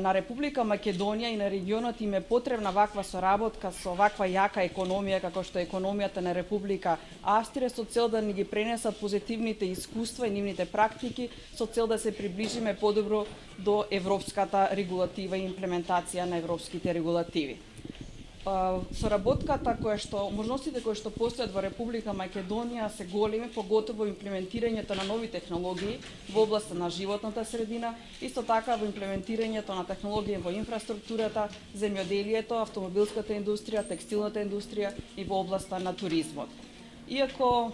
На Република Македонија и на регионот им е потребна ваква соработка со ваква јака економија како што е економијата на Република Австрија, со цел да ни ги пренесат позитивните искуства и нивните практики, со цел да се приближиме подобро до европската регулатива и имплементација на европските регулативи. Соработката можностите кои што постојат во Република Македонија се големи, поготово имплементирањето на нови технологии во областа на животната средина, исто така во имплементирањето на технологии во инфраструктурата, земјоделието, автомобилската индустрија, текстилната индустрија и во областа на туризмот. Иако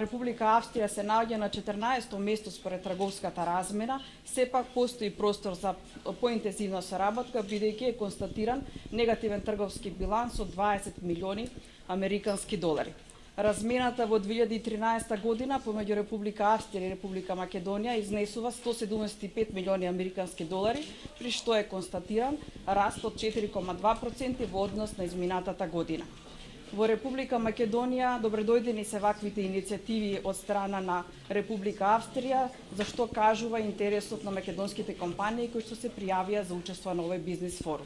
Република Австрија се наоѓа на 14-то место според трговската размена, сепак постои простор за поинтензивна соработка, бидејќи е констатиран негативен трговски биланс од 20 милиони американски долари. Размената во 2013 година помеѓу Република Австрија и Република Македонија изнесува 175 милиони американски долари, при што е констатиран раст од 4,2% во однос на изминатата година. Во Република Македонија добредојдени се ваквите иницијативи од страна на Република Австрија, за што кажува интересот на македонските компании кои што се пријавија за учество на овој бизнис форум.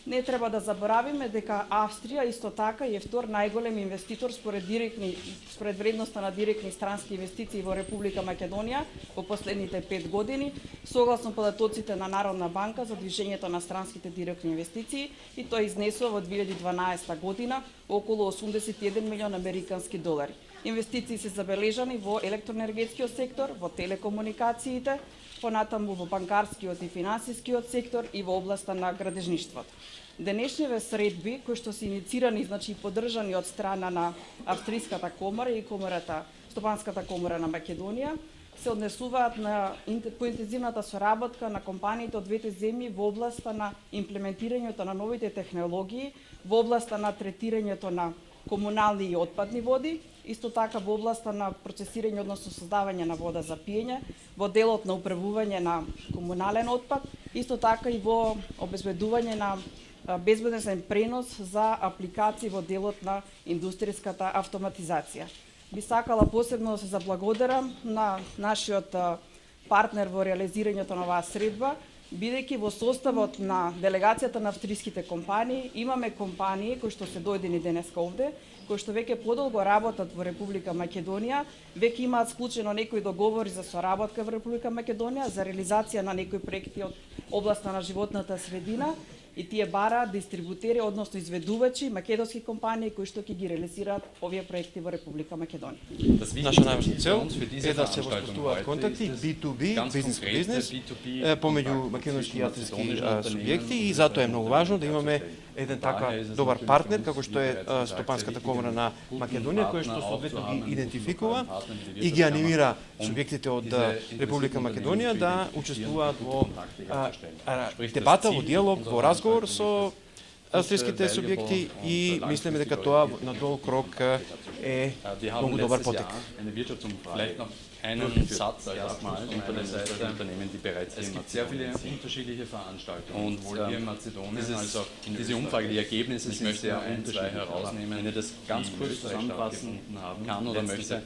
Не треба да заборавиме дека Австрија исто така е втор најголем инвеститор според вредноста на директни странски инвестиции во Република Македонија во последните 5 години, согласно податоците на Народна банка за движењето на странските директни инвестиции, и тоа изнесува во 2012 година околу 81 милион американски долари. Инвестиции се забележани во електроенергетскиот сектор, во телекомуникациите, понатаму во банкарскиот и финансискиот сектор и во областа на градежништвото. Денешниве средби, кои што се иницирани, и поддржани од страна на Австриската комора и Стопанската комора на Македонија, се однесуваат на поинтензивната соработка на компаниите од двете земји во областа на имплементирањето на новите технологии, во областа на третирањето на комунални и отпадни води, исто така во областа на процесирање, односно создавање на вода за пиење, во делот на управување на комунален отпад, исто така и во обезбедување на безбеден пренос за апликации во делот на индустријската автоматизација. Би сакала посебно да се заблагодарам на нашиот партнер во реализирањето на оваа средба, бидејќи во составот на делегацијата на австриските компании имаме компании кои што се дојдени денеска овде, кои што веќе подолго работат во Република Македонија, веќе имаат склучено некои договори за соработка во Република Македонија за реализација на некои проекти од областа на животната средина, и тие бараат дистрибутери, односно изведувачи, македонски компании кои што ќе ги реализираат овие проекти во Република Македонија. Наша најважна цел е да се воспоставуваат контакти B2B, бизнес to бизнес, помеѓу македонски и австрийски субјекти, и затоа е многу важно да имаме еден така добар партнер како што е Стопанската комора на Македонија, кој што соодветно ги идентификува и ги анимира субјектите од Република Македонија да учествуваат во дебата, во диалог, во разговор со австрийските субјекти, и мислиме дека тоа на долг рок е многу добар потек. Einen Satz erstmal unter der Seite der Unternehmen, die bereits es gibt sehr viele unterschiedliche Veranstaltungen. Und hier in Mazedonien, also diese Umfrage, die Ergebnisse sind sehr zwei herausnehmen. Wenn ihr das ganz kurz zusammenfassen kann oder möchte,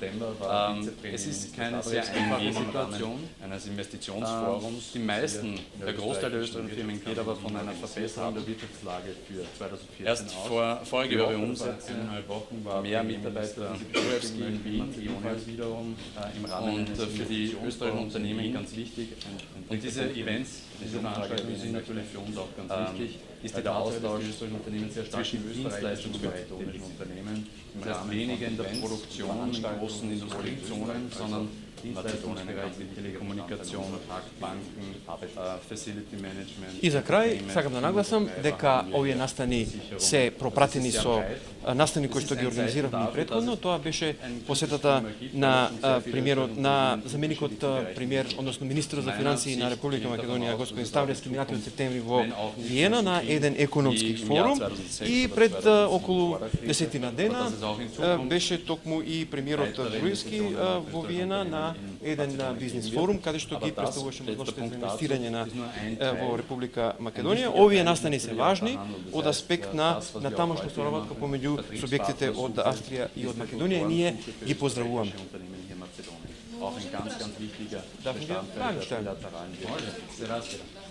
es ist keine sehr einfache Situation eines Investitionsforums. Die meisten, der Großteil der österreichischen Firmen geht aber von einer Verbesserung der Wirtschaftslage für 2014 erst vorige Woche Umsatz, mehr Mitarbeiter in Wien, ebenfalls wiederum im Rahmen. Und für die österreichischen Unternehmen ganz wichtig. Und diese Events, diese Veranstaltungen sind natürlich für uns auch ganz wichtig. Ist der Austausch österreichischen Unternehmen sehr stark im Dienstleistungsbereich tätigen Unternehmen. Das heißt weniger in der Produktion, in großen Industriezonen, sondern Dienstleistungsbereich, Telekommunikation, банки, facility management. И за крај сакам да нагласам дека овие настани се пропратени со настани кои што ги организиравме претходно. Тоа беше посетата на премиерот, на заменикот премиер, односно министерот за финансии на Република Македонија господин Ставлевски минатиот септември во Виена на еден економски форум, и пред околу 10 дена беше токму и премиерот Груевски во Виена на еден бизнес форум, каде што ги представуваше можностите за инвестирање во Република Македонија. Овие настани се важни од аспект на тамошна соработка помеѓу субјектите од Австрија и од Македонија, и ние ги поздравуваме. Auch ein ganz wichtiger Bestandteil der bilateralen Wirtschaft.